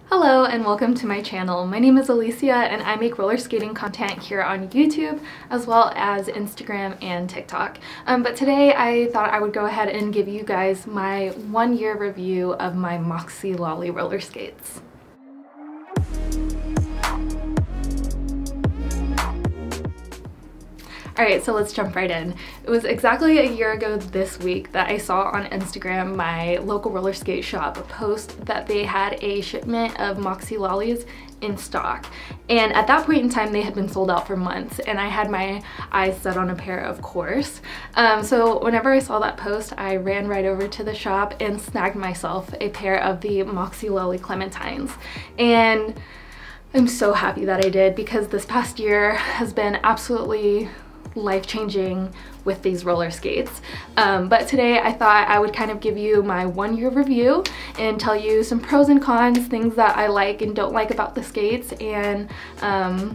Hello and welcome to my channel. My name is Alicia and I make roller skating content here on YouTube as well as Instagram and TikTok. But today I thought I would go ahead and give you guys my 1 year review of my Moxi Lolly roller skates. Alright, so let's jump right in. It was exactly a year ago this week that I saw on Instagram my local roller skate shop post that they had a shipment of Moxi Lollies in stock. And at that point in time, they had been sold out for months and I had my eyes set on a pair, of course. So whenever I saw that post, I ran right over to the shop and snagged myself a pair of the Moxi Lolly Clementines. And I'm so happy that I did because this past year has been absolutely life-changing with these roller skates. But today I thought I would kind of give you my 1 year review and tell you some pros and cons, things that I like and don't like about the skates, and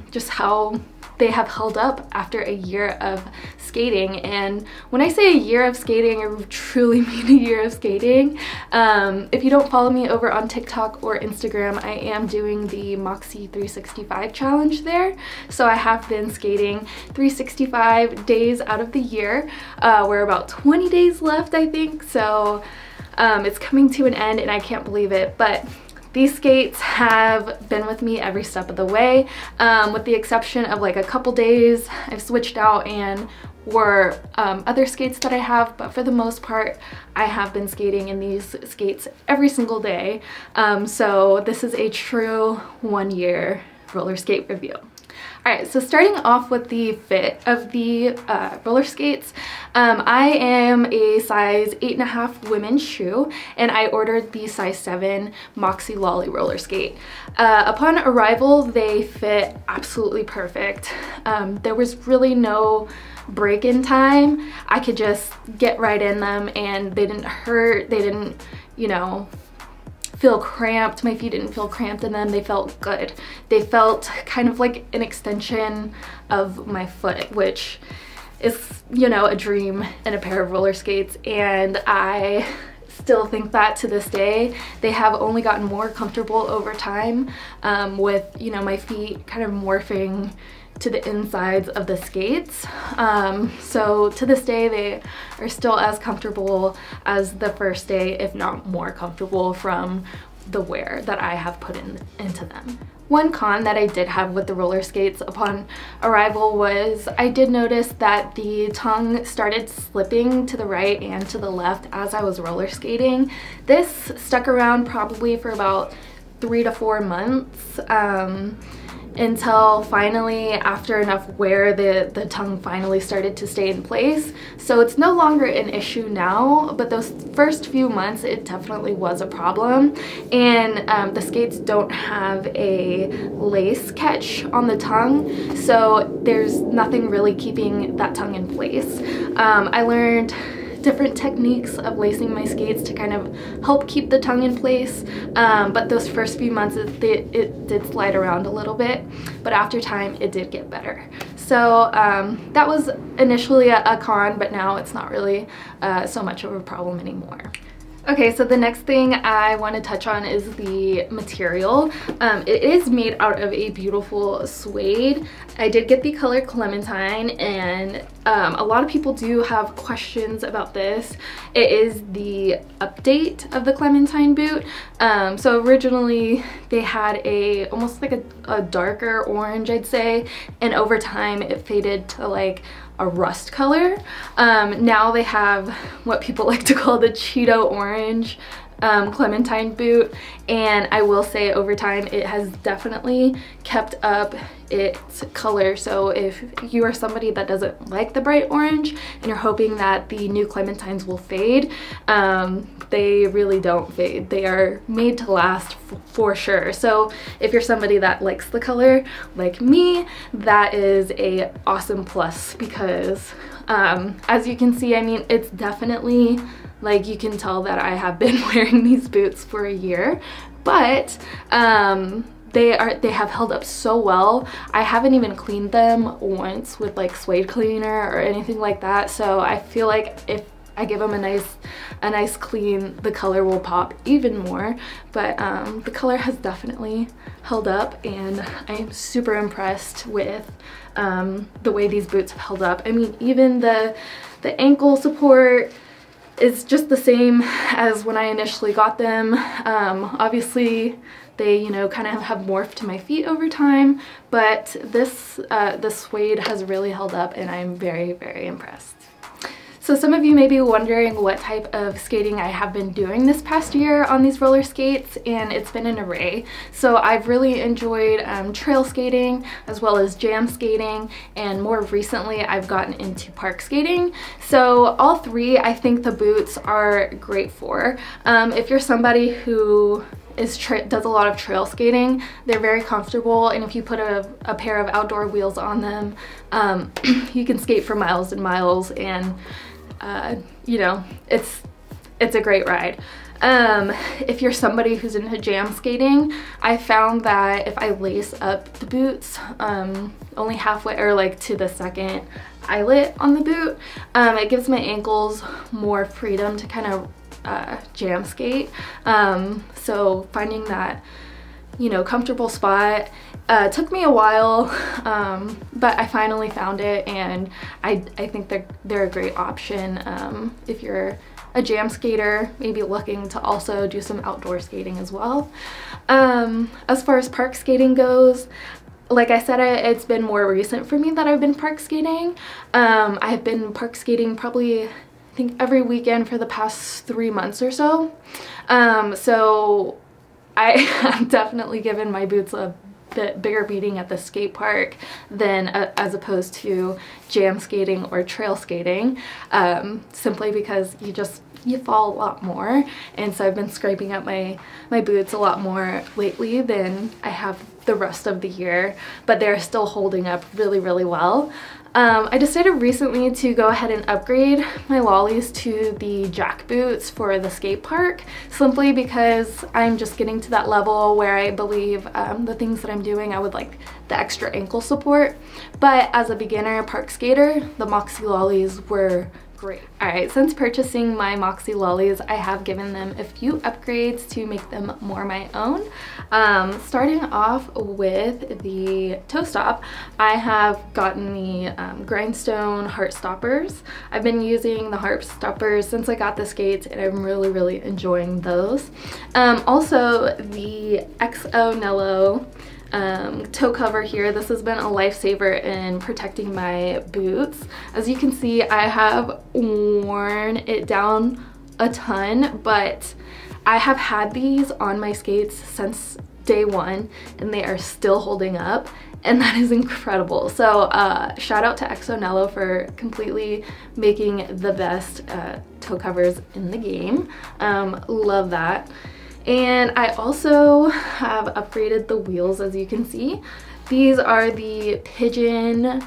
just how they have held up after a year of skating. And when I say a year of skating, I truly mean a year of skating. If you don't follow me over on TikTok or Instagram, I am doing the Moxi 365 challenge there. So I have been skating 365 days out of the year. We're about 20 days left, I think. So it's coming to an end and I can't believe it. But these skates have been with me every step of the way, with the exception of like a couple days I've switched out and wore other skates that I have, but for the most part I have been skating in these skates every single day. So this is a true 1 year roller skate review. Alright, so starting off with the fit of the roller skates, I am a size 8.5 women's shoe and I ordered the size 7 Moxi Lolly roller skate. Upon arrival, they fit absolutely perfect. There was really no break-in time. I could just get right in them and they didn't hurt, they didn't, you know, feel cramped. My feet didn't feel cramped in them. They felt good. They felt kind of like an extension of my foot, which is, you know, a dream in a pair of roller skates. And I still think that to this day. They have only gotten more comfortable over time, with, you know, my feet kind of morphing to the insides of the skates. So to this day they are still as comfortable as the first day, if not more comfortable from the wear that I have put into them. One con that I did have with the roller skates upon arrival was I did notice that the tongue started slipping to the right and to the left as I was roller skating. This stuck around probably for about 3 to 4 months. Until finally, after enough wear, the tongue finally started to stay in place. So it's no longer an issue now, but those first few months it definitely was a problem. And the skates don't have a lace catch on the tongue, so there's nothing really keeping that tongue in place. I learned different techniques of lacing my skates to kind of help keep the tongue in place, but those first few months it did slide around a little bit, but after time it did get better. So that was initially a con, but now it's not really so much of a problem anymore. Okay, so the next thing I want to touch on is the material. It is made out of a beautiful suede. I did get the color Clementine, and a lot of people do have questions about this. It is the update of the Clementine boot. So originally they had almost like a darker orange, I'd say, and over time it faded to like a rust color. Now they have what people like to call the Cheeto orange Clementine boot, and I will say over time it has definitely kept up its color. So if you are somebody that doesn't like the bright orange and you're hoping that the new Clementines will fade, they really don't fade. They are made to last for sure. So if you're somebody that likes the color like me, that is a awesome plus, because as you can see, I mean, it's definitely, like, you can tell that I have been wearing these boots for a year, but they have held up so well. I haven't even cleaned them once with like suede cleaner or anything like that, so I feel like if I give them a nice clean, the color will pop even more. But the color has definitely held up, and I am super impressed with the way these boots have held up. I mean, even the ankle support is just the same as when I initially got them. Obviously they, you know, kind of have morphed to my feet over time, but this suede has really held up, and I'm very, very impressed. So some of you may be wondering what type of skating I have been doing this past year on these roller skates, and it's been an array. So I've really enjoyed trail skating as well as jam skating, and more recently I've gotten into park skating. So all three I think the boots are great for. If you're somebody who does a lot of trail skating, they're very comfortable, and if you put a pair of outdoor wheels on them, you can skate for miles and miles, and you know, it's a great ride. If you're somebody who's into jam skating, I found that if I lace up the boots only halfway, or like to the second eyelet on the boot, it gives my ankles more freedom to kind of jam skate. So finding that, you know, comfortable spot took me a while, but I finally found it, and I think they're a great option if you're a jam skater, maybe looking to also do some outdoor skating as well. As far as park skating goes, like I said, it's been more recent for me that I've been park skating. I have been park skating probably, I think, every weekend for the past 3 months or so. So I have definitely given my boots a bit bigger beating at the skate park than as opposed to jam skating or trail skating, simply because you fall a lot more, and so I've been scraping up my boots a lot more lately than I have the rest of the year, but they're still holding up really, really well. I decided recently to go ahead and upgrade my lollies to the jack boots for the skate park, simply because I'm just getting to that level where I believe the things that I'm doing, I would like the extra ankle support. But as a beginner park skater, the Moxi lollies were great. Alright, since purchasing my Moxi lollies, I have given them a few upgrades to make them more my own. Starting off with the toe stop, I have gotten the Grindstone heart stoppers. I've been using the heart stoppers since I got the skates, and I'm really, really enjoying those. Also, the XO Nello toe cover here. This has been a lifesaver in protecting my boots. As you can see, I have worn it down a ton, but I have had these on my skates since day one, and they are still holding up, and that is incredible. So shout out to XO Nello for completely making the best toe covers in the game. Love that. And I also have upgraded the wheels, as you can see. These are the Pigeon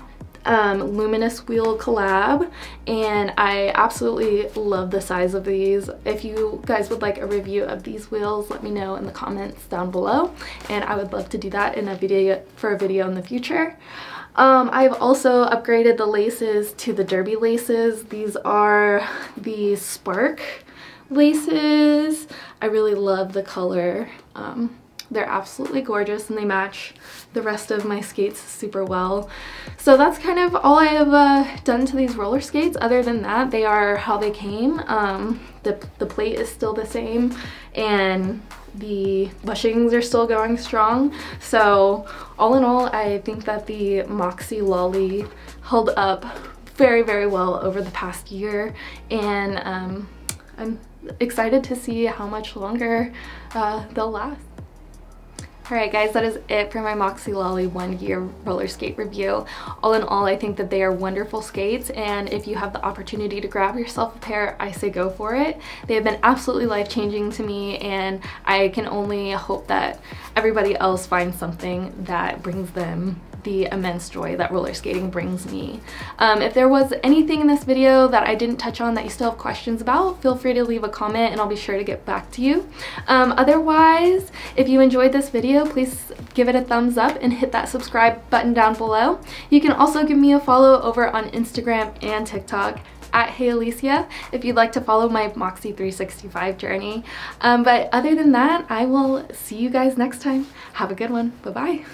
Luminous wheel collab, and I absolutely love the size of these. If you guys would like a review of these wheels, let me know in the comments down below, and I would love to do that in a video in the future. I've also upgraded the laces to the derby laces. These are the Spark laces. I really love the color. They're absolutely gorgeous, and they match the rest of my skates super well. So that's kind of all I have done to these roller skates. Other than that, they are how they came. The plate is still the same, and the bushings are still going strong. So all in all, I think that the Moxi Lolly held up very, very well over the past year, and I'm excited to see how much longer they'll last. Alright guys, that is it for my Moxi Lolly 1 year roller skate review. All in all, I think that they are wonderful skates, and if you have the opportunity to grab yourself a pair, I say go for it. They have been absolutely life-changing to me, and I can only hope that everybody else finds something that brings them the immense joy that roller skating brings me. If there was anything in this video that I didn't touch on that you still have questions about, feel free to leave a comment and I'll be sure to get back to you. Otherwise, if you enjoyed this video, please give it a thumbs up and hit that subscribe button down below. You can also give me a follow over on Instagram and TikTok at Hey Alicia if you'd like to follow my Moxi 365 journey. But other than that, I will see you guys next time. Have a good one. Bye-bye.